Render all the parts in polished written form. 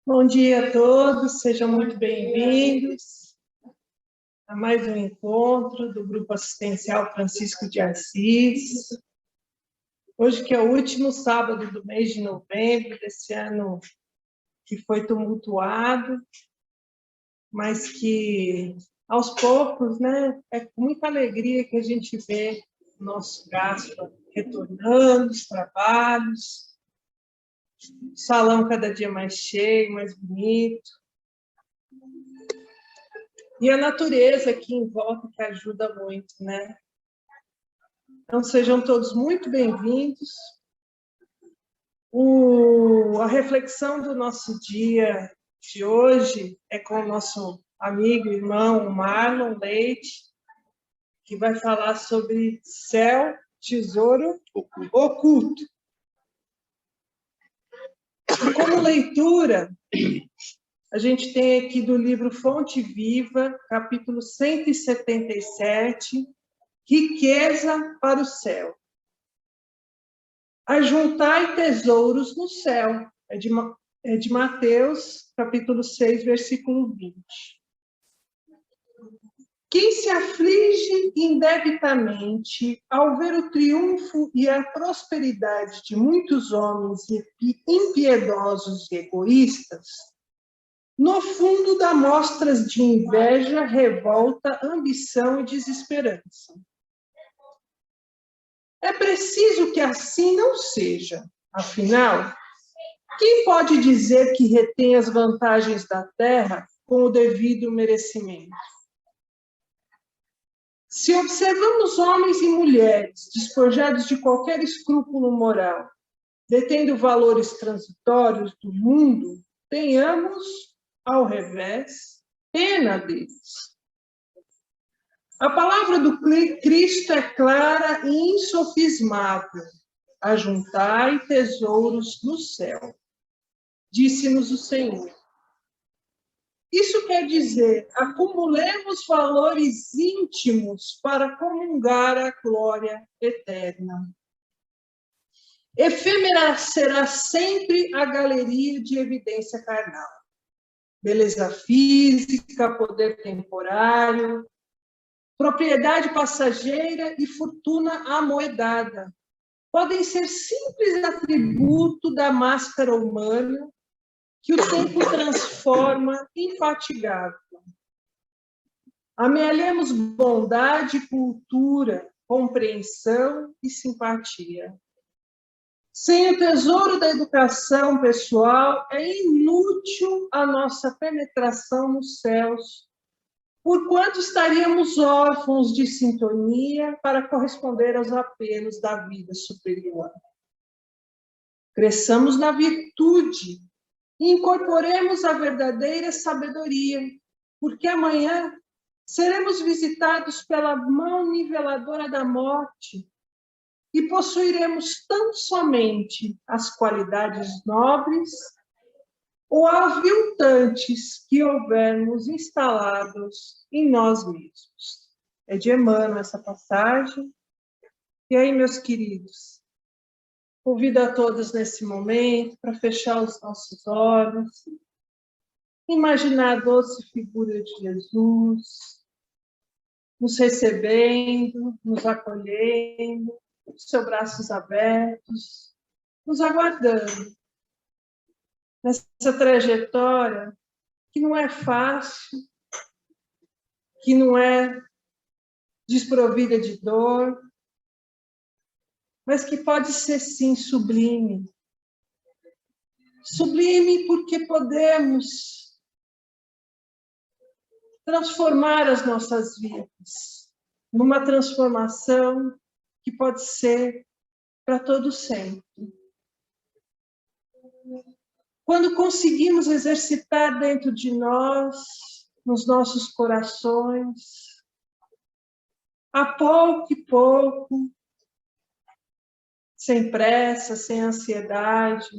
Bom dia a todos, sejam muito bem-vindos a mais um encontro do Grupo Assistencial Francisco de Assis. Hoje que é o último sábado do mês de novembro, desse ano que foi tumultuado, mas que aos poucos, né, é com muita alegria que a gente vê o nosso Gaspar retornando, os trabalhos, o salão cada dia mais cheio, mais bonito. E a natureza aqui em volta que ajuda muito, né? Então, sejam todos muito bem-vindos. A reflexão do nosso dia de hoje é com o nosso amigo, irmão Marlon Leite, que vai falar sobre céu, tesouro oculto. E como leitura, a gente tem aqui do livro Fonte Viva, capítulo 177, Riqueza para o céu. Ajuntai tesouros no céu. É de Mateus, capítulo 6, versículo 20. Quem se aflige indebitamente ao ver o triunfo e a prosperidade de muitos homens impiedosos e egoístas, no fundo dá mostras de inveja, revolta, ambição e desesperança. É preciso que assim não seja. Afinal, quem pode dizer que retém as vantagens da terra com o devido merecimento? Se observamos homens e mulheres despojados de qualquer escrúpulo moral, detendo valores transitórios do mundo, tenhamos, ao revés, pena deles. A palavra do Cristo é clara e insofismável. Ajuntai tesouros no céu, disse-nos o Senhor. Isso quer dizer, acumulemos valores íntimos para comungar a glória eterna. Efêmera será sempre a galeria de evidência carnal. Beleza física, poder temporário, propriedade passageira e fortuna amoedada podem ser simples atributo da máscara humana que o tempo transforma infatigável. Amealhemos bondade, cultura, compreensão e simpatia. Sem o tesouro da educação pessoal, é inútil a nossa penetração nos céus, porquanto estaríamos órfãos de sintonia para corresponder aos apelos da vida superior. Cresçamos na virtude e incorporemos a verdadeira sabedoria, porque amanhã seremos visitados pela mão niveladora da morte e possuiremos tão somente as qualidades nobres ou aviltantes que houvermos instalados em nós mesmos. É de Emmanuel essa passagem. E aí, meus queridos, convido a todos nesse momento para fechar os nossos olhos, imaginar a doce figura de Jesus, nos recebendo, nos acolhendo, com seus braços abertos, nos aguardando nessa trajetória que não é fácil, que não é desprovida de dor, mas que pode ser, sim, sublime. Sublime porque podemos transformar as nossas vidas numa transformação que pode ser para todo sempre. Quando conseguimos exercitar dentro de nós, nos nossos corações, a pouco e pouco, sem pressa, sem ansiedade,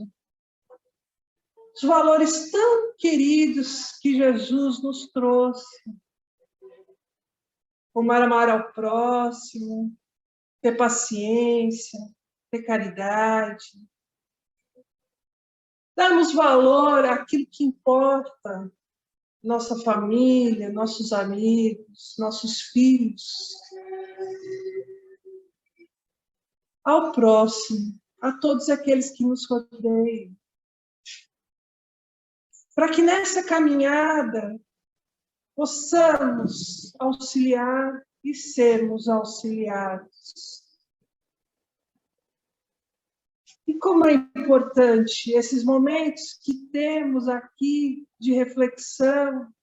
os valores tão queridos que Jesus nos trouxe, como amar ao próximo, ter paciência, ter caridade. darmos valor àquilo que importa, nossa família, nossos amigos, nossos filhos, ao próximo, a todos aqueles que nos rodeiam, para que nessa caminhada possamos auxiliar e sermos auxiliados. E como é importante esses momentos que temos aqui de reflexão,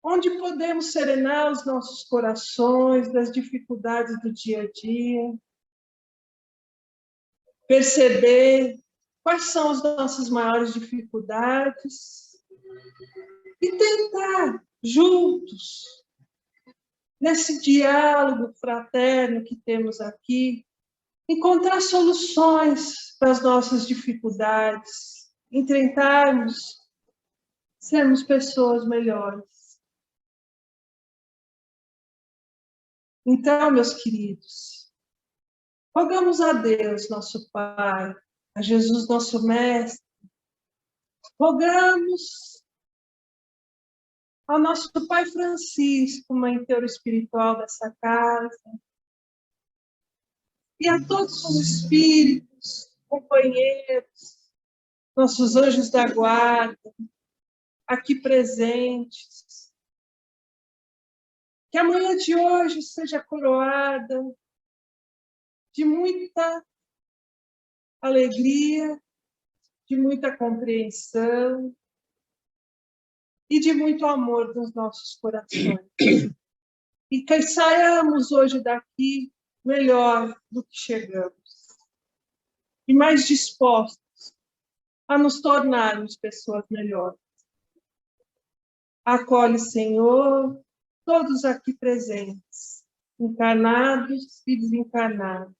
onde podemos serenar os nossos corações das dificuldades do dia a dia, perceber quais são as nossas maiores dificuldades e tentar, juntos, nesse diálogo fraterno que temos aqui, encontrar soluções para as nossas dificuldades, enfrentarmos, sermos pessoas melhores. Então, meus queridos, rogamos a Deus, nosso Pai, a Jesus, nosso Mestre, rogamos ao nosso Pai Francisco, mentor espiritual dessa casa, e a todos os espíritos, companheiros, nossos anjos da guarda, aqui presentes, que a manhã de hoje seja coroada de muita alegria, de muita compreensão e de muito amor nos nossos corações. E que saiamos hoje daqui melhor do que chegamos. E mais dispostos a nos tornarmos pessoas melhores. Acolhe, Senhor, todos aqui presentes, encarnados e desencarnados,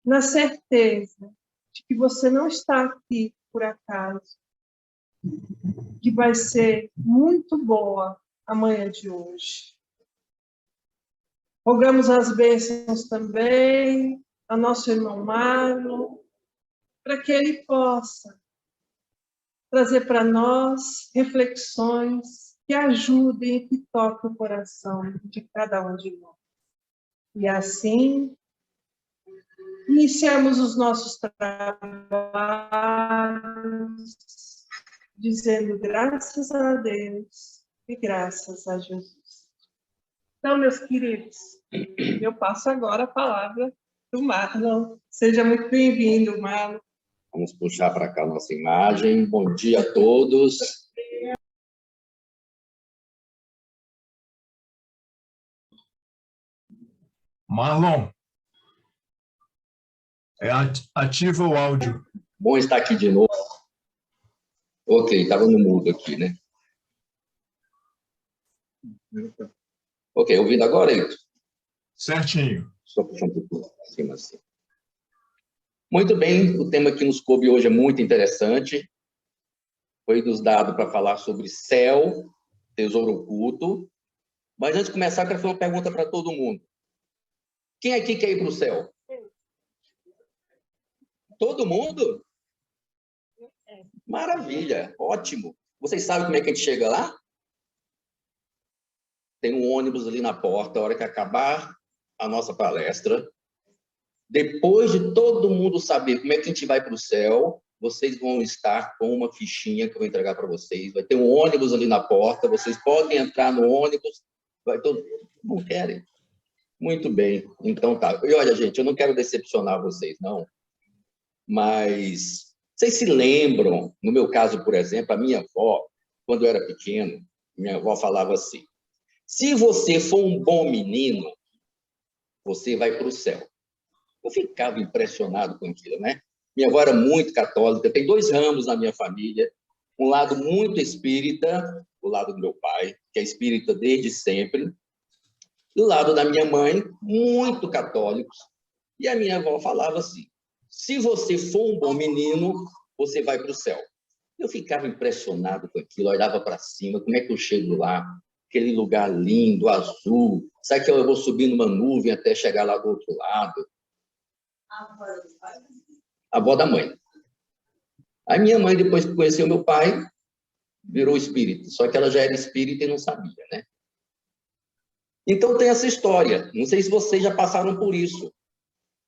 na certeza de que você não está aqui por acaso, que vai ser muito boa a manhã de hoje. Rogamos as bênçãos também a nosso irmão Marlon, para que ele possa trazer para nós reflexões que ajudem e que toquem o coração de cada um de nós. E assim, iniciamos os nossos trabalhos, dizendo graças a Deus e graças a Jesus. Então, meus queridos, eu passo agora a palavra do Marlon. Seja muito bem-vindo, Marlon. Vamos puxar para cá a nossa imagem. Bom dia a todos. Marlon, ativa o áudio. Bom estar aqui de novo. Ok, estava no mudo aqui, né? Ok, ouvindo agora, Hilton? Certinho. Só puxar um pouco para cima assim. Muito bem, o tema que nos coube hoje é muito interessante. Foi nos dado para falar sobre céu, tesouro oculto. Mas antes de começar, eu quero fazer uma pergunta para todo mundo. Quem aqui quer ir para o céu? Todo mundo? Maravilha, ótimo. Vocês sabem como é que a gente chega lá? Tem um ônibus ali na porta, a hora que acabar a nossa palestra. Depois de todo mundo saber como é que a gente vai para o céu, vocês vão estar com uma fichinha que eu vou entregar para vocês. Vai ter um ônibus ali na porta, vocês podem entrar no ônibus. Vai todo... Não querem? Muito bem, então tá. E olha, gente, eu não quero decepcionar vocês, não. Mas vocês se lembram, no meu caso, por exemplo, a minha avó, quando eu era pequeno, minha avó falava assim, se você for um bom menino, você vai para o céu. Eu ficava impressionado com aquilo, né? Minha avó era muito católica, tem 2 ramos na minha família, um lado muito espírita, o lado do meu pai, que é espírita desde sempre, e o lado da minha mãe, muito católicos. E a minha avó falava assim, se você for um bom menino, você vai para o céu. Eu ficava impressionado com aquilo, olhava para cima, como é que eu chego lá? Aquele lugar lindo, azul, sabe que eu vou subir numa nuvem até chegar lá do outro lado? a avó da mãe. A minha mãe, depois que conheceu meu pai, virou espírita, só que ela já era espírita e não sabia, né? Então tem essa história, não sei se vocês já passaram por isso,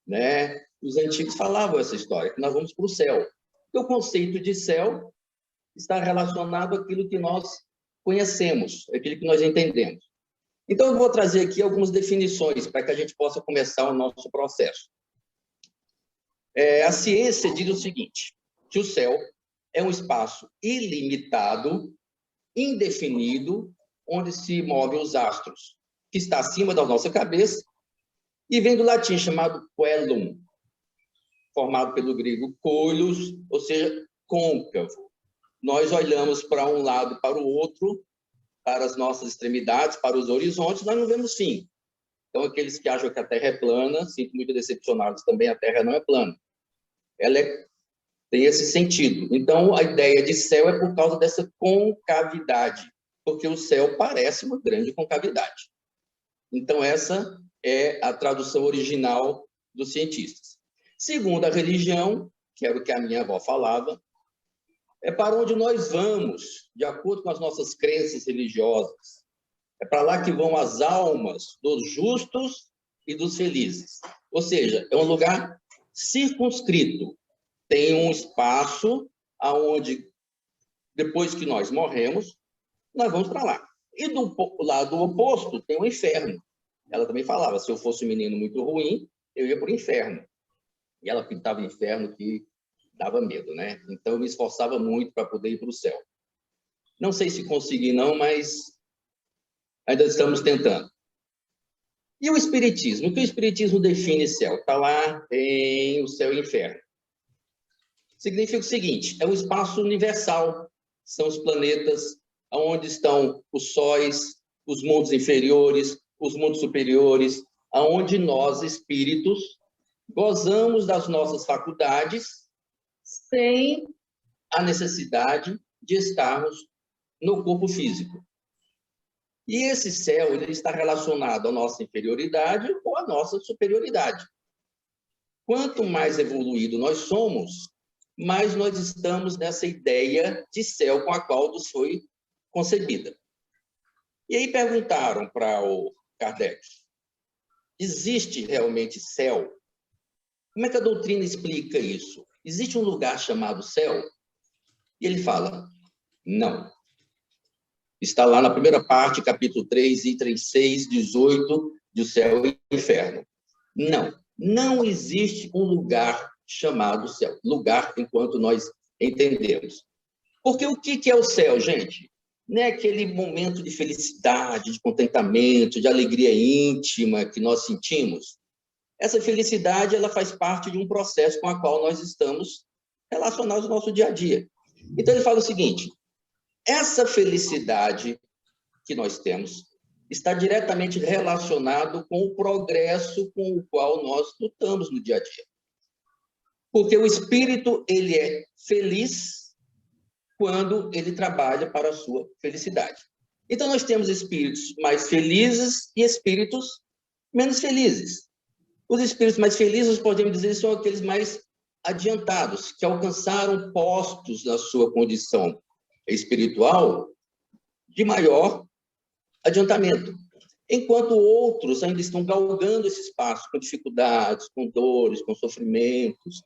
né? Os antigos falavam essa história, que nós vamos para o céu. E o conceito de céu está relacionado àquilo que nós conhecemos, aquilo que nós entendemos. Então eu vou trazer aqui algumas definições para que a gente possa começar o nosso processo. A ciência diz o seguinte, que o céu é um espaço ilimitado, indefinido, onde se movem os astros, que está acima da nossa cabeça, e vem do latim chamado coelum, formado pelo grego coelos, ou seja, côncavo. Nós olhamos para um lado, para o outro, para as nossas extremidades, para os horizontes, nós não vemos fim. Então, aqueles que acham que a Terra é plana, sinto muito decepcionados também, a Terra não é plana. Ela tem esse sentido. Então, a ideia de céu é por causa dessa concavidade, porque o céu parece uma grande concavidade. Então, essa é a tradução original dos cientistas. Segundo a religião, que era o que a minha avó falava, é para onde nós vamos, de acordo com as nossas crenças religiosas. É para lá que vão as almas dos justos e dos felizes. Ou seja, é um lugar circunscrito. Tem um espaço aonde, depois que nós morremos, nós vamos para lá. E do lado oposto tem o inferno. Ela também falava, se eu fosse um menino muito ruim, eu ia para o inferno. E ela pintava o inferno que dava medo, né? Então, eu me esforçava muito para poder ir para o céu. Não sei se consegui, não, mas ainda estamos tentando. E o Espiritismo? O que o Espiritismo define céu? Está lá em o céu e o inferno. Significa o seguinte, é um espaço universal. São os planetas, onde estão os sóis, os mundos inferiores, os mundos superiores, aonde nós, espíritos, gozamos das nossas faculdades sem a necessidade de estarmos no corpo físico. E esse céu ele está relacionado à nossa inferioridade ou à nossa superioridade. Quanto mais evoluído nós somos, mais nós estamos nessa ideia de céu com a qual nos foi concebida. E aí perguntaram para o Kardec, existe realmente céu? Como é que a doutrina explica isso? Existe um lugar chamado céu? E ele fala, não. Está lá na primeira parte, capítulo 3, itens 6, 18, de o céu e o inferno. Não, não existe um lugar chamado céu. Lugar enquanto nós entendemos. Porque o que é o céu, gente? Não é aquele momento de felicidade, de contentamento, de alegria íntima que nós sentimos. Essa felicidade ela faz parte de um processo com a qual nós estamos relacionados no nosso dia a dia. Então, ele fala o seguinte, essa felicidade que nós temos está diretamente relacionado com o progresso com o qual nós lutamos no dia a dia. Porque o espírito, ele é feliz quando ele trabalha para a sua felicidade. Então, nós temos espíritos mais felizes e espíritos menos felizes. Os espíritos mais felizes, podemos dizer, são aqueles mais adiantados, que alcançaram postos na sua condição espiritual de maior adiantamento. Enquanto outros ainda estão galgando esse espaço com dificuldades, com dores, com sofrimentos,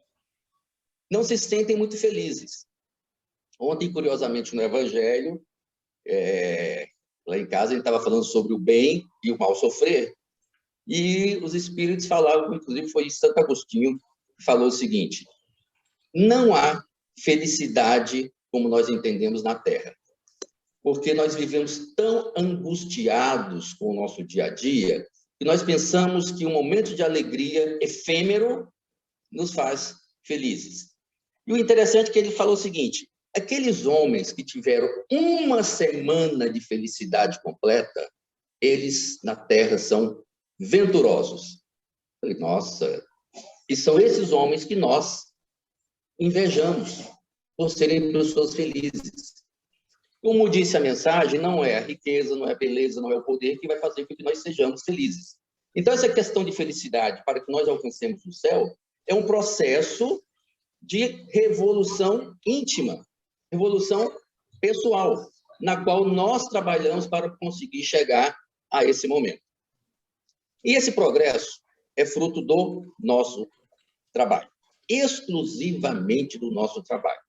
não se sentem muito felizes. Ontem, curiosamente, no Evangelho, lá em casa, ele estava falando sobre o bem e o mal sofrer, e os espíritos falavam, inclusive foi Santo Agostinho, que falou o seguinte, não há felicidade como nós entendemos na Terra, porque nós vivemos tão angustiados com o nosso dia a dia, que nós pensamos que um momento de alegria efêmero nos faz felizes. E o interessante é que ele falou o seguinte, aqueles homens que tiveram uma semana de felicidade completa, eles na Terra são venturosos. Eu falei, nossa, e são esses homens que nós invejamos por serem pessoas felizes. Como disse a mensagem, não é a riqueza, não é a beleza, não é o poder que vai fazer com que nós sejamos felizes. Então, essa questão de felicidade, para que nós alcancemos o céu, é um processo de revolução íntima, revolução pessoal, na qual nós trabalhamos para conseguir chegar a esse momento. E esse progresso é fruto do nosso trabalho, exclusivamente do nosso trabalho.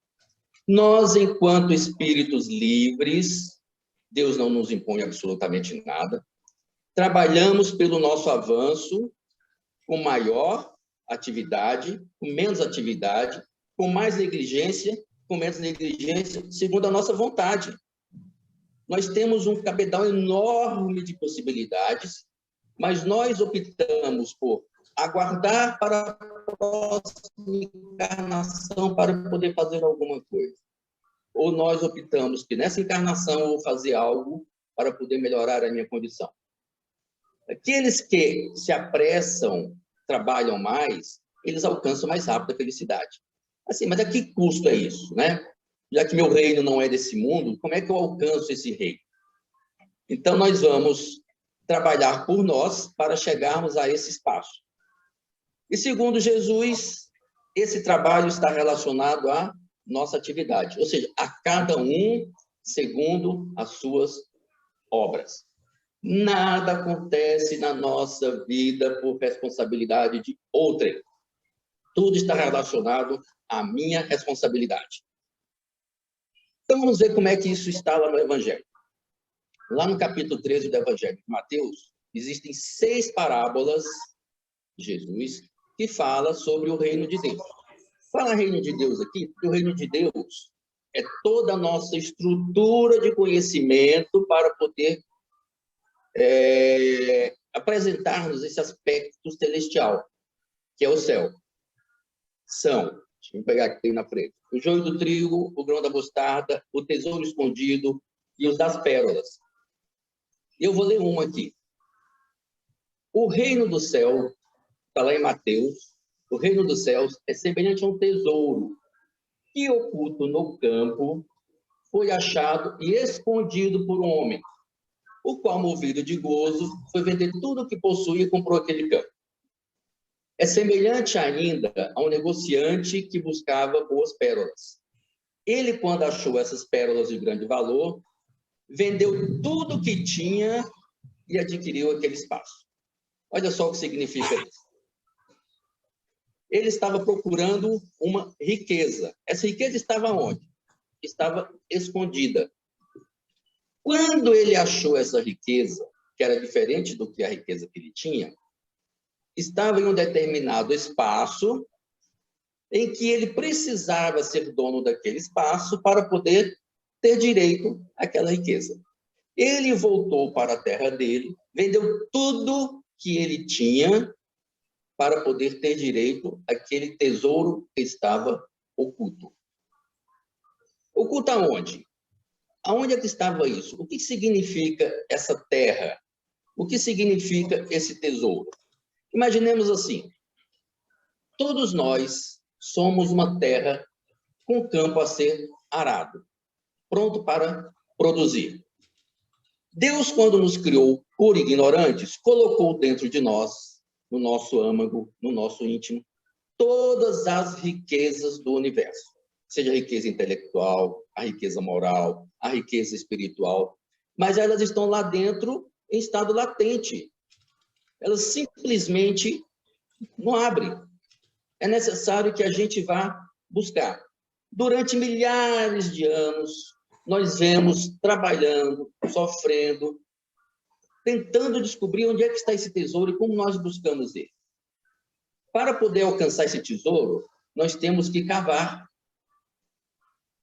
Nós, enquanto espíritos livres, Deus não nos impõe absolutamente nada, trabalhamos pelo nosso avanço com maior atividade, com menos atividade, com mais negligência, com menos negligência, segundo a nossa vontade. Nós temos um cabedal enorme de possibilidades, mas nós optamos por aguardar para a próxima encarnação para poder fazer alguma coisa. Ou nós optamos que nessa encarnação eu vou fazer algo para poder melhorar a minha condição. Aqueles que se apressam, trabalham mais, eles alcançam mais rápido a felicidade. Assim, mas a que custo é isso, né? Já que meu reino não é desse mundo, como é que eu alcanço esse reino? Então, nós vamos trabalhar por nós para chegarmos a esse espaço. E, segundo Jesus, esse trabalho está relacionado à nossa atividade, ou seja, a cada um segundo as suas obras. Nada acontece na nossa vida por responsabilidade de outrem. Tudo está relacionado à minha responsabilidade. Então, vamos ver como é que isso está lá no Evangelho. Lá no capítulo 13 do Evangelho de Mateus, existem 6 parábolas de Jesus que falam sobre o reino de Deus. Fala reino de Deus aqui, porque o reino de Deus é toda a nossa estrutura de conhecimento para poder apresentar-nos esse aspecto celestial, que é o céu. Deixa eu pegar aqui na frente, o joio do trigo, o grão da mostarda, o tesouro escondido e os das pérolas. Eu vou ler um aqui. O reino do céu, está lá em Mateus, o reino dos céus é semelhante a um tesouro que, oculto no campo, foi achado e escondido por um homem, o qual, movido de gozo, foi vender tudo o que possuía e comprou aquele campo. É semelhante ainda a um negociante que buscava boas pérolas. Ele, quando achou essas pérolas de grande valor, vendeu tudo o que tinha e adquiriu aquele espaço. Olha só o que significa isso. Ele estava procurando uma riqueza. Essa riqueza estava onde? Estava escondida. Quando ele achou essa riqueza, que era diferente do que a riqueza que ele tinha, estava em um determinado espaço em que ele precisava ser dono daquele espaço para poder ter direito àquela riqueza. Ele voltou para a terra dele, vendeu tudo que ele tinha para poder ter direito àquele tesouro que estava oculto. Oculto aonde? Aonde é que estava isso? O que significa essa terra? O que significa esse tesouro? Imaginemos assim, todos nós somos uma terra com campo a ser arado, pronto para produzir. Deus, quando nos criou por ignorantes, colocou dentro de nós, no nosso âmago, no nosso íntimo, todas as riquezas do universo. Seja a riqueza intelectual, a riqueza moral, a riqueza espiritual, mas elas estão lá dentro em estado latente. Elas simplesmente não abrem. É necessário que a gente vá buscar. Durante milhares de anos, nós vemos trabalhando, sofrendo, tentando descobrir onde é que está esse tesouro e como nós buscamos ele. Para poder alcançar esse tesouro, nós temos que cavar.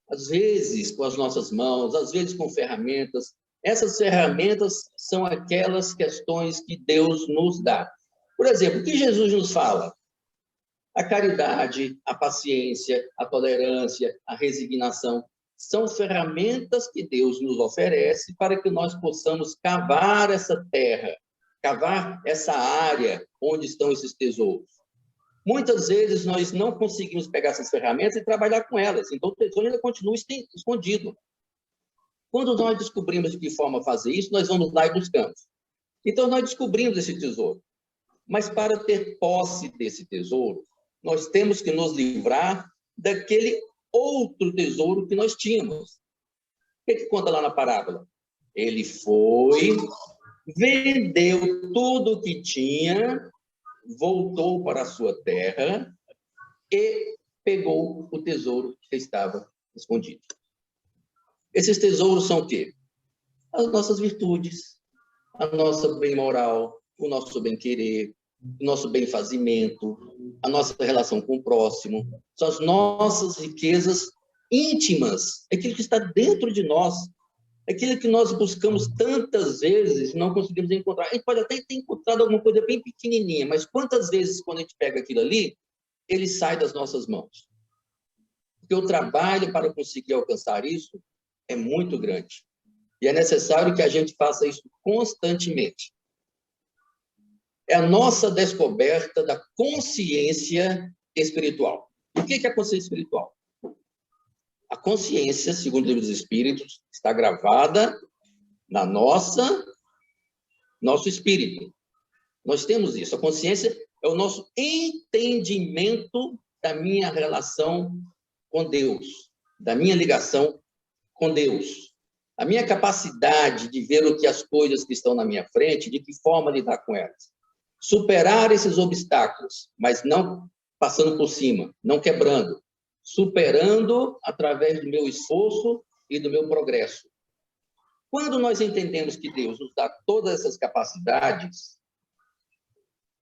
Às vezes com as nossas mãos, às vezes com ferramentas. Essas ferramentas são aquelas questões que Deus nos dá. Por exemplo, o que Jesus nos fala? A caridade, a paciência, a tolerância, a resignação são ferramentas que Deus nos oferece para que nós possamos cavar essa terra, cavar essa área onde estão esses tesouros. Muitas vezes nós não conseguimos pegar essas ferramentas e trabalhar com elas, então o tesouro ainda continua escondido. Quando nós descobrimos de que forma fazer isso, nós vamos lá e buscamos. Então nós descobrimos esse tesouro. Mas para ter posse desse tesouro, nós temos que nos livrar daquele outro tesouro que nós tínhamos. O que conta lá na parábola? Ele foi, vendeu tudo o que tinha, voltou para a sua terra e pegou o tesouro que estava escondido. Esses tesouros são o quê? As nossas virtudes, a nossa bem moral, o nosso bem-querer, o nosso bem-fazimento, a nossa relação com o próximo, são as nossas riquezas íntimas, aquilo que está dentro de nós, aquilo que nós buscamos tantas vezes e não conseguimos encontrar. A gente pode até ter encontrado alguma coisa bem pequenininha, mas quantas vezes, quando a gente pega aquilo ali, ele sai das nossas mãos? Porque o trabalho para conseguir alcançar isso é muito grande. E é necessário que a gente faça isso constantemente. É a nossa descoberta da consciência espiritual. O que é a consciência espiritual? A consciência, segundo o Livro dos Espíritos, está gravada na nosso espírito. Nós temos isso. A consciência é o nosso entendimento da minha relação com Deus, da minha ligação com Deus. A minha capacidade de ver o que as coisas que estão na minha frente, de que forma lidar com elas. Superar esses obstáculos, mas não passando por cima, não quebrando. Superando através do meu esforço e do meu progresso. Quando nós entendemos que Deus nos dá todas essas capacidades,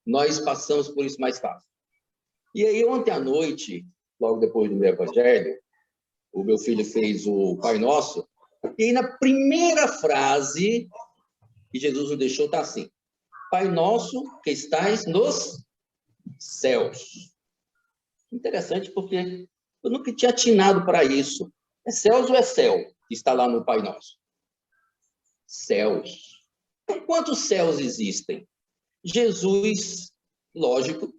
nós passamos por isso mais fácil. E aí, ontem à noite, logo depois do meu evangelho, o meu filho fez o Pai Nosso, e aí na primeira frase que Jesus nos deixou está assim: Pai Nosso que estais nos céus. Interessante, porque eu nunca tinha atinado para isso. É céus ou é céu que está lá no Pai Nosso? Céus. Então, quantos céus existem? Jesus, lógico,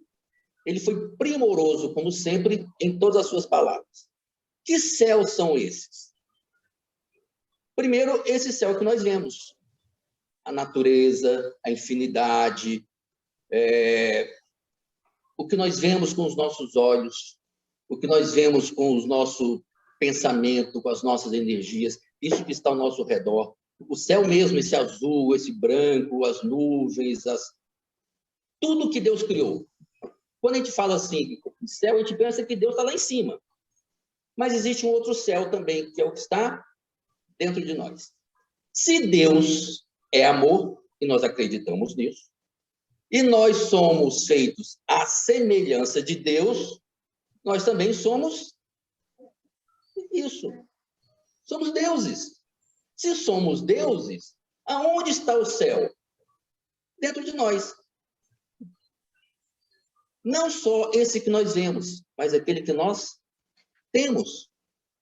ele foi primoroso, como sempre, em todas as suas palavras. Que céus são esses? Primeiro, esse céu que nós vemos. A natureza, a infinidade, o que nós vemos com os nossos olhos, o que nós vemos com o nosso pensamento, com as nossas energias, isso que está ao nosso redor. O céu mesmo, esse azul, esse branco, as nuvens, tudo que Deus criou. Quando a gente fala assim, céu, a gente pensa que Deus está lá em cima. Mas existe um outro céu também, que é o que está dentro de nós. Se Deus é amor, e nós acreditamos nisso, e nós somos feitos à semelhança de Deus, nós também somos isso. Somos deuses. Se somos deuses, aonde está o céu? Dentro de nós. Não só esse que nós vemos, mas aquele que nós temos.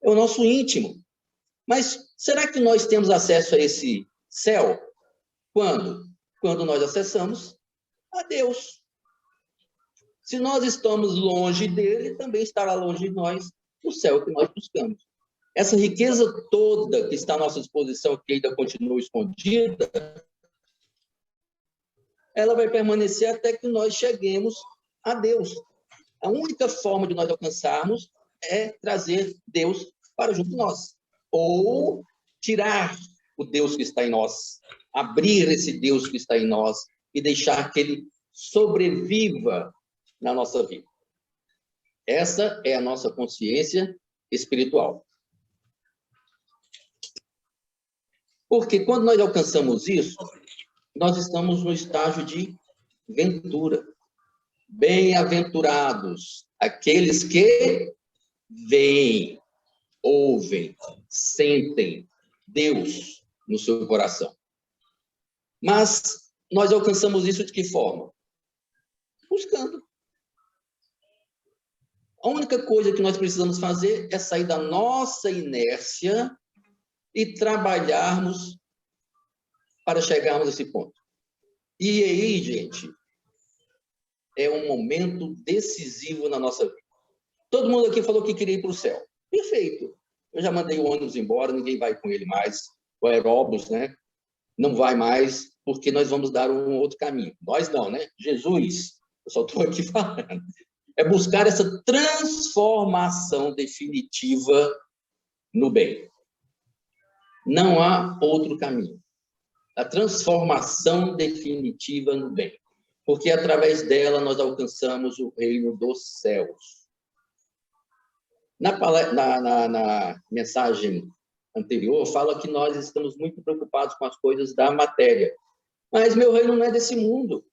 É o nosso íntimo. Mas será que nós temos acesso a esse céu? Quando? Quando nós acessamos a Deus. Se nós estamos longe dele, também estará longe de nós o céu que nós buscamos. Essa riqueza toda que está à nossa disposição, que ainda continua escondida, ela vai permanecer até que nós cheguemos a Deus. A única forma de nós alcançarmos é trazer Deus para junto de nós. Ou tirar o Deus que está em nós, abrir esse Deus que está em nós e deixar que ele sobreviva na nossa vida. Essa é a nossa consciência espiritual. Porque quando nós alcançamos isso, nós estamos no estágio de ventura. Bem-aventurados aqueles que veem, ouvem, sentem Deus no seu coração. Mas nós alcançamos isso de que forma? Buscando. A única coisa que nós precisamos fazer é sair da nossa inércia e trabalharmos para chegarmos a esse ponto. E aí, gente, é um momento decisivo na nossa vida. Todo mundo aqui falou que queria ir para o céu. Perfeito. Eu já mandei o ônibus embora, ninguém vai com ele mais. O aeróbus, né? Não vai mais, porque nós vamos dar um outro caminho. Nós não, né? Jesus, eu só estou aqui falando. É buscar essa transformação definitiva no bem. Não há outro caminho. A transformação definitiva no bem. Porque através dela nós alcançamos o reino dos céus. Na mensagem anterior, fala que nós estamos muito preocupados com as coisas da matéria. Mas meu reino não é desse mundo.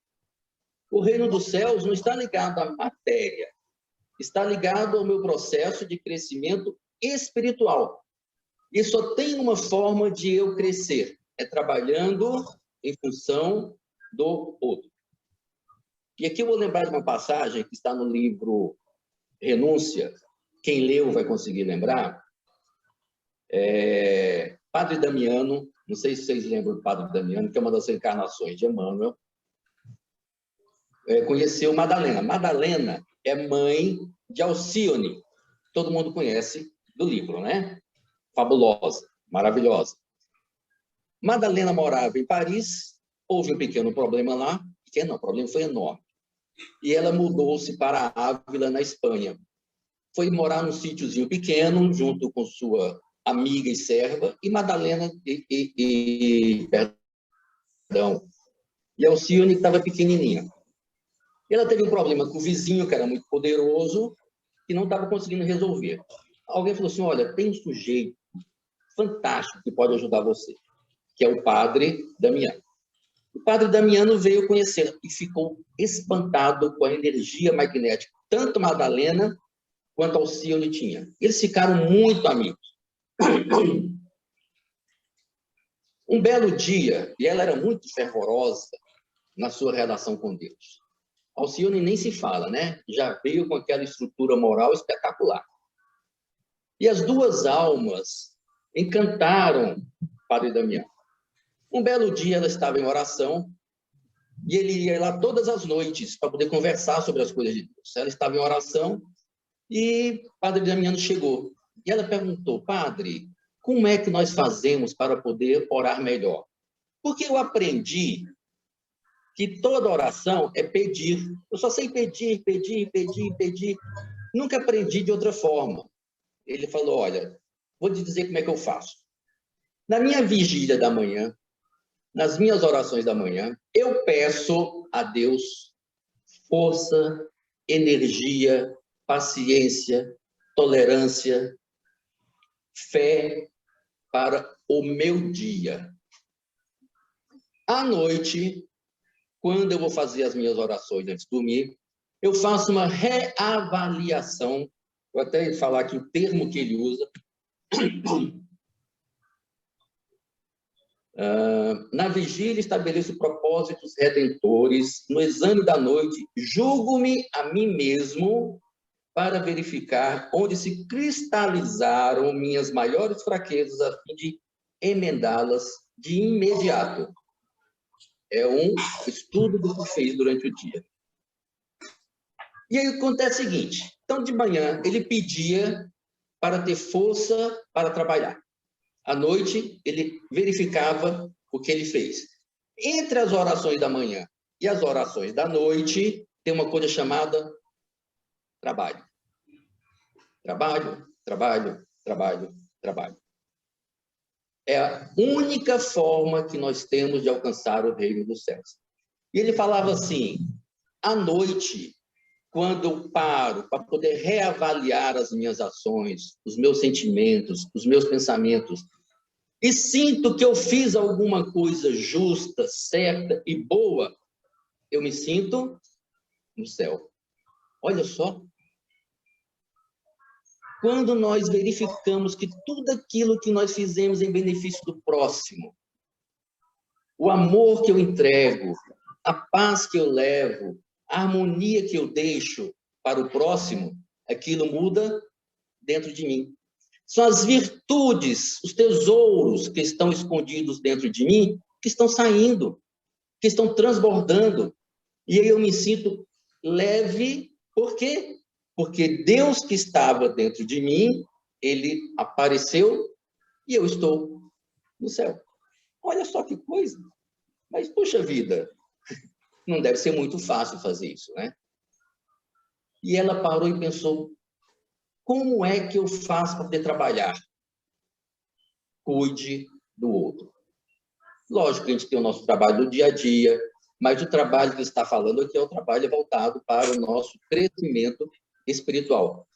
O reino dos céus não está ligado à matéria. Está ligado ao meu processo de crescimento espiritual. E só tem uma forma de eu crescer. É trabalhando em função do outro. E aqui eu vou lembrar de uma passagem que está no livro Renúncia. Quem leu vai conseguir lembrar. Padre Damiano, não sei se vocês lembram do Padre Damiano, que é uma das encarnações de Emmanuel, conheceu Madalena. Madalena é mãe de Alcione. Todo mundo conhece do livro, né? Fabulosa, maravilhosa. Madalena morava em Paris, houve um pequeno problema lá, pequeno não, o problema foi enorme. E ela mudou-se para Ávila, na Espanha. Foi morar num sítiozinho pequeno, junto com sua amiga e serva, e Madalena e Alcione, que estava pequenininha. E ela teve um problema com o vizinho, que era muito poderoso, e não estava conseguindo resolver. Alguém falou assim, olha, tem um sujeito fantástico que pode ajudar você, que é o Padre Damiano. O Padre Damiano veio conhecer e ficou espantado com a energia magnética, tanto Madalena quanto Alcione tinha. Eles ficaram muito amigos. Um belo dia, e ela era muito fervorosa na sua relação com Deus. Alcione nem se fala, né? Já veio com aquela estrutura moral espetacular. E as duas almas encantaram Padre Damiano. Um belo dia ela estava em oração e ele ia lá todas as noites para poder conversar sobre as coisas de Deus. Ela estava em oração e Padre Damiano chegou. E ela perguntou, Padre, como é que nós fazemos para poder orar melhor? Porque eu aprendi que toda oração é pedir. Eu só sei pedir, pedir, pedir, pedir. Nunca aprendi de outra forma. Ele falou, olha, vou te dizer como é que eu faço. Na minha vigília da manhã, nas minhas orações da manhã, eu peço a Deus força, energia, paciência, tolerância, fé para o meu dia. À noite, quando eu vou fazer as minhas orações antes de dormir, eu faço uma reavaliação, vou até falar aqui o termo que ele usa. Na vigília, estabeleço propósitos redentores. No exame da noite, julgo-me a mim mesmo para verificar onde se cristalizaram minhas maiores fraquezas a fim de emendá-las de imediato. É um estudo do que fez durante o dia. E aí acontece o seguinte, então de manhã ele pedia para ter força para trabalhar. À noite ele verificava o que ele fez. Entre as orações da manhã e as orações da noite, tem uma coisa chamada trabalho. Trabalho, trabalho, trabalho, trabalho. É a única forma que nós temos de alcançar o reino dos céus. E ele falava assim, à noite, quando eu paro para poder reavaliar as minhas ações, os meus sentimentos, os meus pensamentos, e sinto que eu fiz alguma coisa justa, certa e boa, eu me sinto no céu. Olha só. Quando nós verificamos que tudo aquilo que nós fizemos em benefício do próximo, o amor que eu entrego, a paz que eu levo, a harmonia que eu deixo para o próximo, aquilo muda dentro de mim. São as virtudes, os tesouros que estão escondidos dentro de mim, que estão saindo, que estão transbordando. E aí eu me sinto leve, por quê? Porque Deus que estava dentro de mim, ele apareceu e eu estou no céu. Olha só que coisa. Mas, puxa vida, não deve ser muito fácil fazer isso, né? E ela parou e pensou, como é que eu faço para poder trabalhar? Cuide do outro. Lógico que a gente tem o nosso trabalho do dia a dia, mas o trabalho que está falando aqui é o trabalho voltado para o nosso crescimento espiritual,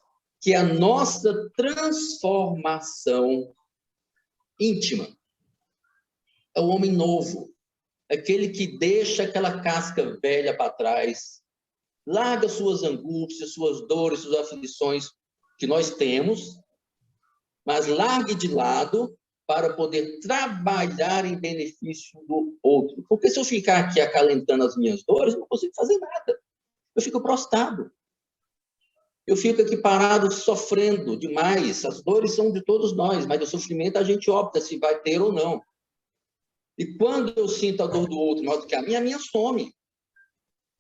que é a nossa transformação íntima. É o homem novo, aquele que deixa aquela casca velha para trás, larga suas angústias, suas dores, suas aflições que nós temos, mas largue de lado para poder trabalhar em benefício do outro. Porque se eu ficar aqui acalentando as minhas dores, eu não consigo fazer nada. Eu fico prostrado. Eu fico aqui parado, sofrendo demais. As dores são de todos nós, mas o sofrimento a gente opta se vai ter ou não. E quando eu sinto a dor do outro maior do que a minha some.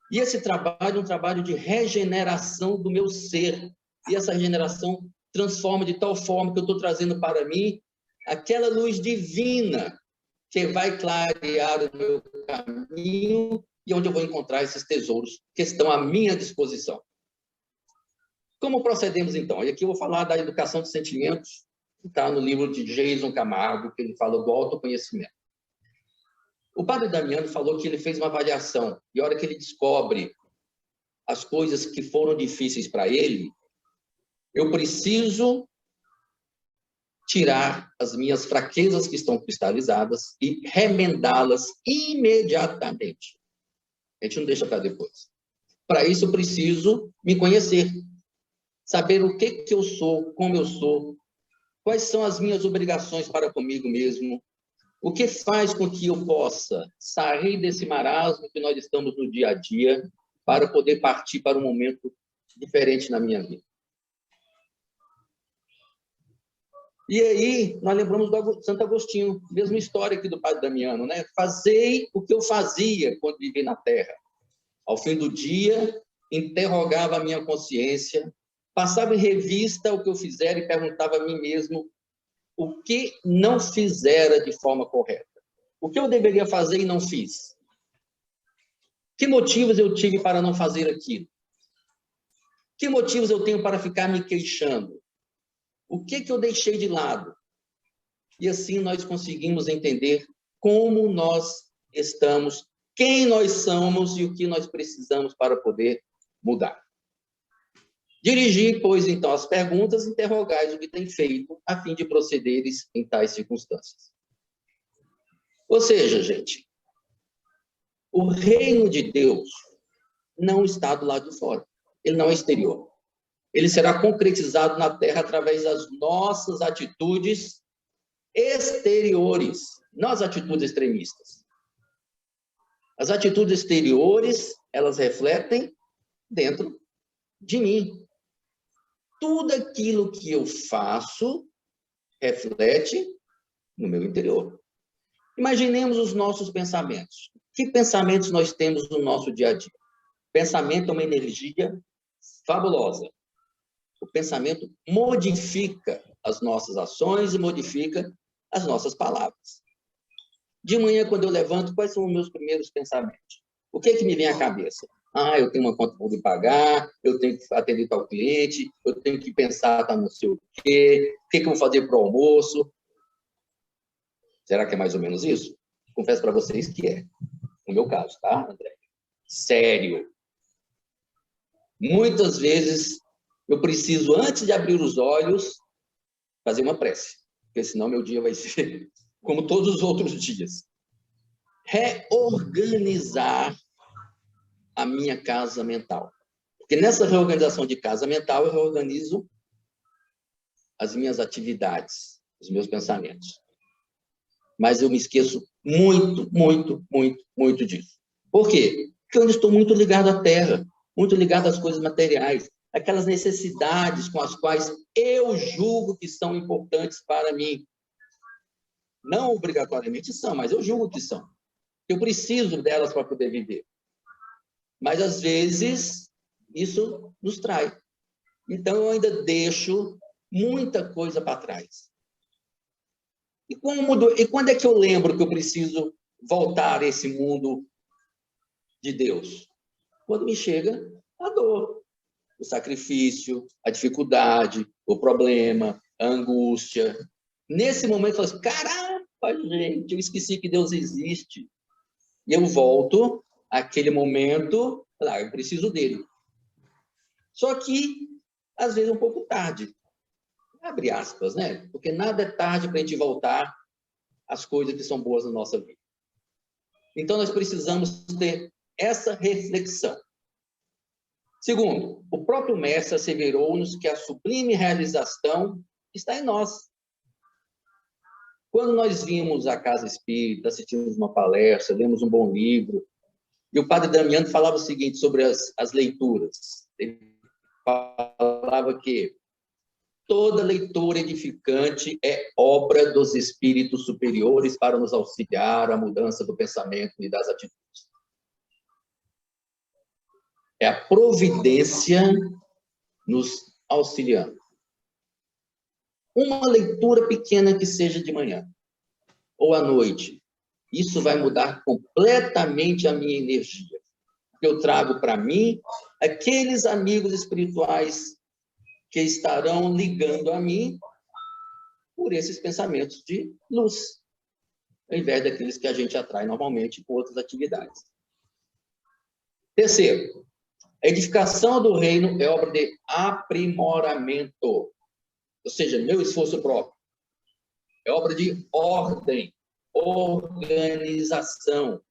E esse trabalho é um trabalho de regeneração do meu ser. E essa regeneração transforma de tal forma que eu estou trazendo para mim aquela luz divina que vai clarear o meu caminho e onde eu vou encontrar esses tesouros que estão à minha disposição. Como procedemos, então? E aqui eu vou falar da educação de sentimentos, que está no livro de Jason Camargo, que ele fala do autoconhecimento. O padre Damiano falou que ele fez uma avaliação, e a hora que ele descobre as coisas que foram difíceis para ele, eu preciso tirar as minhas fraquezas que estão cristalizadas e remendá-las imediatamente. A gente não deixa para depois. Para isso, eu preciso me conhecer, saber o que eu sou, como eu sou, quais são as minhas obrigações para comigo mesmo, o que faz com que eu possa sair desse marasmo que nós estamos no dia a dia para poder partir para um momento diferente na minha vida. E aí, nós lembramos do Santo Agostinho, mesma história aqui do padre Damiano, né? Fazei o que eu fazia quando vivi na Terra. Ao fim do dia, interrogava a minha consciência, passava em revista o que eu fizera e perguntava a mim mesmo o que não fizera de forma correta. O que eu deveria fazer e não fiz? Que motivos eu tive para não fazer aquilo? Que motivos eu tenho para ficar me queixando? O que eu deixei de lado? E assim nós conseguimos entender como nós estamos, quem nós somos e o que nós precisamos para poder mudar. Dirigir, pois, então, as perguntas, interrogais o que tem feito, a fim de procederes em tais circunstâncias. Ou seja, gente, o reino de Deus não está do lado de fora. Ele não é exterior. Ele será concretizado na terra através das nossas atitudes exteriores, não as atitudes extremistas. As atitudes exteriores, elas refletem dentro de mim. Tudo aquilo que eu faço reflete no meu interior. Imaginemos os nossos pensamentos. Que pensamentos nós temos no nosso dia a dia? Pensamento é uma energia fabulosa. O pensamento modifica as nossas ações e modifica as nossas palavras. De manhã, quando eu levanto, quais são os meus primeiros pensamentos? O que é que me vem à cabeça? Eu tenho uma conta para pagar, eu tenho que atender tal cliente, eu tenho que pensar não sei o quê, o que eu vou fazer para o almoço. Será que é mais ou menos isso? Confesso para vocês que é. No meu caso, tá, André? Sério. Muitas vezes eu preciso, antes de abrir os olhos, fazer uma prece, porque senão meu dia vai ser como todos os outros dias. Reorganizar a minha casa mental. Porque nessa reorganização de casa mental, eu reorganizo as minhas atividades, os meus pensamentos. Mas eu me esqueço muito, muito, muito, muito disso. Por quê? Porque eu estou muito ligado à terra, muito ligado às coisas materiais, aquelas necessidades com as quais eu julgo que são importantes para mim. Não obrigatoriamente são, mas eu julgo que são. Eu preciso delas para poder viver. Mas, às vezes, isso nos trai. Então, eu ainda deixo muita coisa para trás. E quando é que eu lembro que eu preciso voltar a esse mundo de Deus? Quando me chega a dor. o sacrifício, a dificuldade, o problema, a angústia. Nesse momento, eu falo assim, caramba, gente, eu esqueci que Deus existe. E eu volto àquele momento, eu preciso dele. Só que, às vezes, é um pouco tarde. Abre aspas, né? Porque nada é tarde para a gente voltar às coisas que são boas na nossa vida. Então, nós precisamos ter essa reflexão. Segundo, o próprio mestre asseverou-nos que a sublime realização está em nós. Quando nós vimos a Casa Espírita, assistimos uma palestra, lemos um bom livro, e o padre Damiano falava o seguinte sobre as leituras. Ele falava que toda leitura edificante é obra dos espíritos superiores para nos auxiliar à mudança do pensamento e das atitudes. É a providência nos auxiliando. Uma leitura pequena que seja de manhã ou à noite, isso vai mudar completamente a minha energia. Eu trago para mim aqueles amigos espirituais que estarão ligando a mim por esses pensamentos de luz, ao invés daqueles que a gente atrai normalmente com outras atividades. Terceiro, a edificação do reino é obra de aprimoramento, ou seja, meu esforço próprio. É obra de ordem, organização.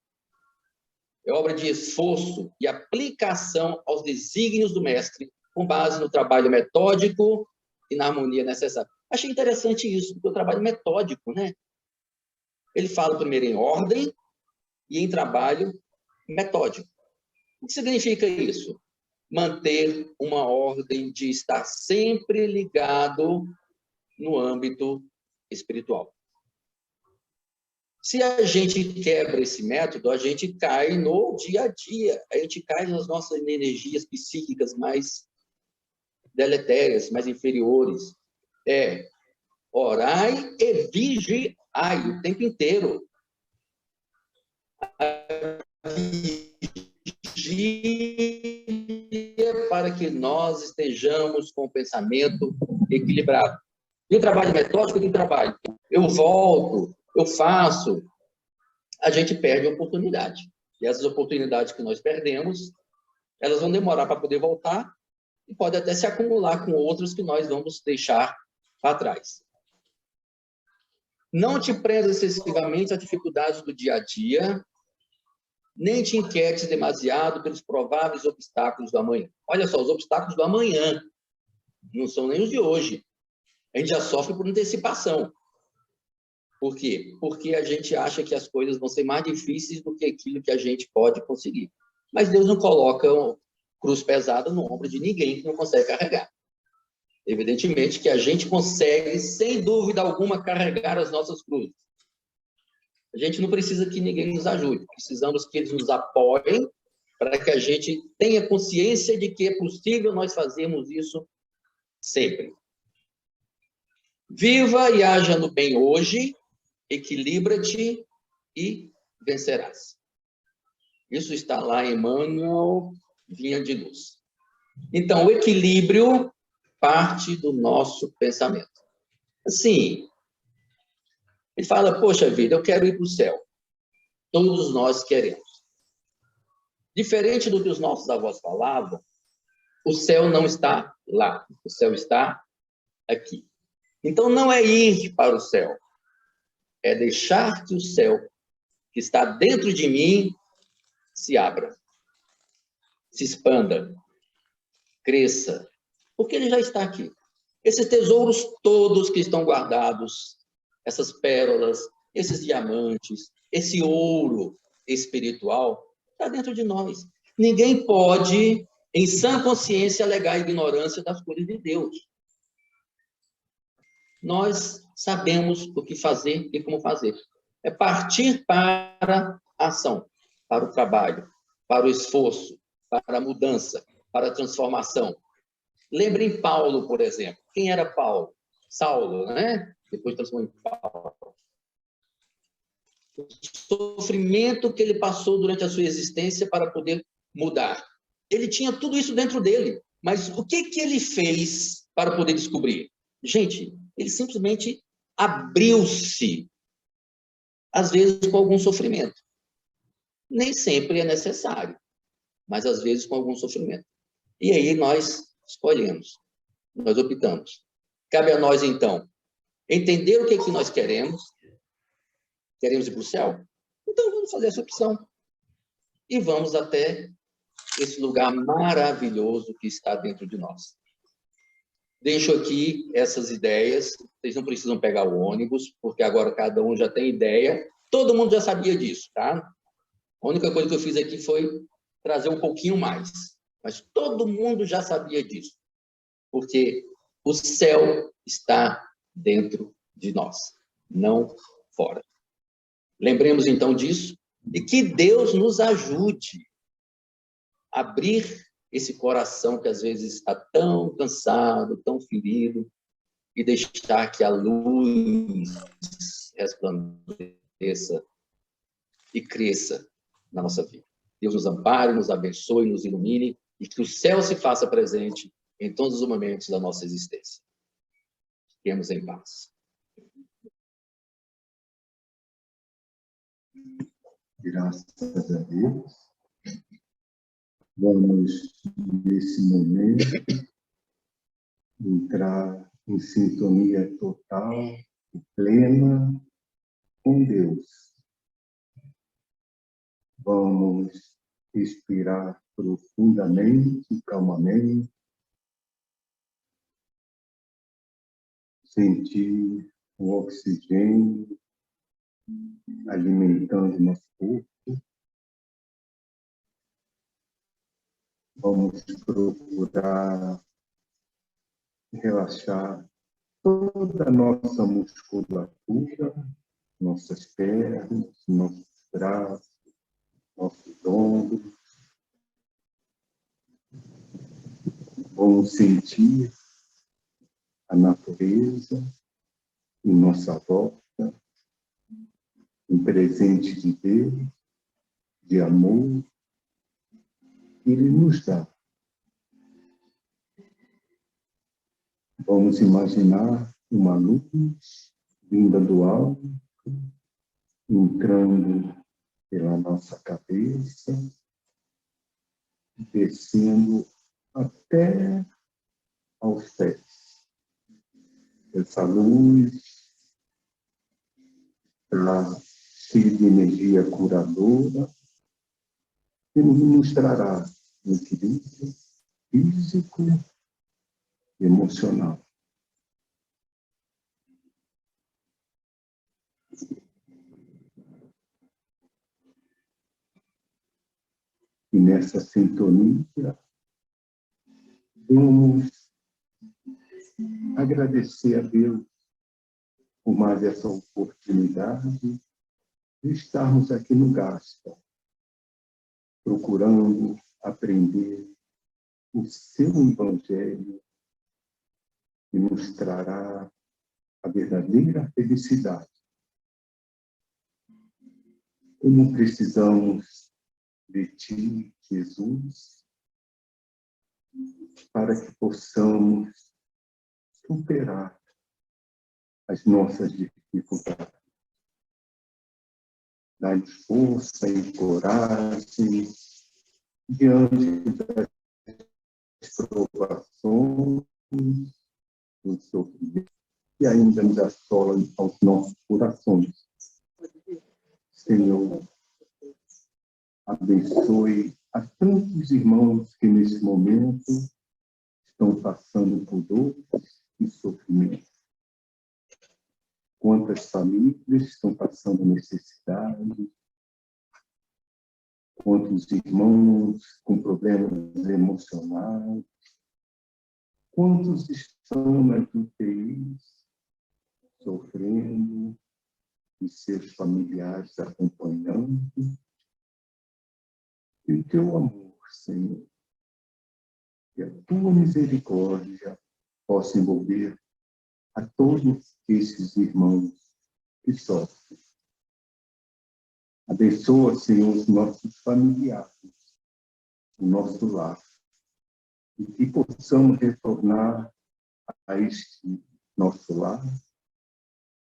É obra de esforço e aplicação aos desígnios do mestre, com base no trabalho metódico e na harmonia necessária. Achei interessante isso, porque o trabalho metódico, né? Ele fala primeiro em ordem e em trabalho metódico. O que significa isso? Manter uma ordem de estar sempre ligado no âmbito espiritual. Se a gente quebra esse método, a gente cai no dia a dia, a gente cai nas nossas energias psíquicas mais deletérias, mais inferiores. Orai e vigiai o tempo inteiro. Vigia para que nós estejamos com o pensamento equilibrado. E o trabalho metódico tem trabalho. Eu volto, eu faço, a gente perde a oportunidade. E essas oportunidades que nós perdemos, elas vão demorar para poder voltar e pode até se acumular com outras que nós vamos deixar para trás. Não te prendas excessivamente às dificuldades do dia a dia, nem te inquietes demasiado pelos prováveis obstáculos do amanhã. Olha só, os obstáculos do amanhã não são nem os de hoje. A gente já sofre por antecipação. Por quê? Porque a gente acha que as coisas vão ser mais difíceis do que aquilo que a gente pode conseguir. Mas Deus não coloca cruz pesada no ombro de ninguém que não consegue carregar. Evidentemente que a gente consegue, sem dúvida alguma, carregar as nossas cruzes. A gente não precisa que ninguém nos ajude. Precisamos que eles nos apoiem para que a gente tenha consciência de que é possível nós fazermos isso sempre. Viva e haja no bem hoje, equilibra-te e vencerás. Isso está lá em Emmanuel, Vinha de Luz. Então, o equilíbrio parte do nosso pensamento. Assim, ele fala, poxa vida, eu quero ir para o céu. Todos nós queremos. Diferente do que os nossos avós falavam, o céu não está lá, o céu está aqui. Então, não é ir para o céu, é deixar que o céu, que está dentro de mim, se abra, se expanda, cresça, porque ele já está aqui. Esses tesouros todos que estão guardados, essas pérolas, esses diamantes, esse ouro espiritual, está dentro de nós. Ninguém pode, em sã consciência, alegar a ignorância das coisas de Deus. Nós sabemos o que fazer e como fazer. É partir para a ação, para o trabalho, para o esforço, para a mudança, para a transformação. Lembrem Paulo, por exemplo. Quem era Paulo? Saulo, né? Depois transformou em Paulo. O sofrimento que ele passou durante a sua existência para poder mudar. Ele tinha tudo isso dentro dele. Mas o que ele fez para poder descobrir? Gente, ele simplesmente abriu-se, às vezes com algum sofrimento. Nem sempre é necessário, mas às vezes com algum sofrimento. E aí nós escolhemos, nós optamos. Cabe a nós, então, entender o que nós queremos. Queremos ir para o céu? Então vamos fazer essa opção. E vamos até esse lugar maravilhoso que está dentro de nós. Deixo aqui essas ideias. Vocês não precisam pegar o ônibus, porque agora cada um já tem ideia. Todo mundo já sabia disso, tá? A única coisa que eu fiz aqui foi trazer um pouquinho mais. Mas todo mundo já sabia disso. Porque o céu está dentro de nós, não fora. Lembremos, então, disso e que Deus nos ajude a abrir esse coração que, às vezes, está tão cansado, tão ferido, e deixar que a luz resplandeça e cresça na nossa vida. Deus nos ampare, nos abençoe, nos ilumine e que o céu se faça presente em todos os momentos da nossa existência. Fiquemos em paz. Graças a Deus. Vamos, nesse momento, entrar em sintonia total e plena com Deus. Vamos respirar profundamente, calmamente, sentir o oxigênio alimentando nosso corpo. Vamos procurar relaxar toda a nossa musculatura, nossas pernas, nossos braços, nossos ombros. Vamos sentir a natureza em nossa volta, um presente de Deus, de amor, que Ele nos dá. Vamos imaginar uma luz vinda do alto, entrando pela nossa cabeça, descendo até aos pés. Essa luz está cheia de energia curadora que nos trará um equilíbrio físico e emocional. E nessa sintonia, vamos agradecer a Deus por mais essa oportunidade de estarmos aqui no Gasta, procurando aprender o seu Evangelho que nos trará a verdadeira felicidade. Como precisamos de Ti, Jesus, para que possamos superar as nossas dificuldades. Dá-nos força e coragem diante das provações, dos sofrimentos que ainda nos assolam aos nossos corações. Senhor, abençoe a tantos irmãos que nesse momento estão passando por dores e sofrimento. Quantas famílias estão passando necessidade, quantos irmãos com problemas emocionais, quantos estão nas UTIs sofrendo e seus familiares acompanhando. E o teu amor, Senhor, e a tua misericórdia possa envolver a todos esses irmãos que sofrem. Abençoa, Senhor, os nossos familiares, o nosso lar. e que possamos retornar a este nosso lar,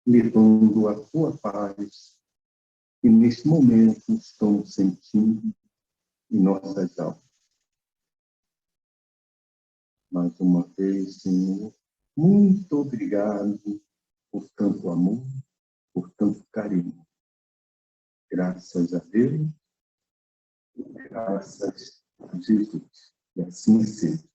levando a tua paz, que neste momento estamos sentindo em nossas almas. Mais uma vez, Senhor, muito obrigado por tanto amor, por tanto carinho. Graças a Deus, graças a Jesus. E assim seja.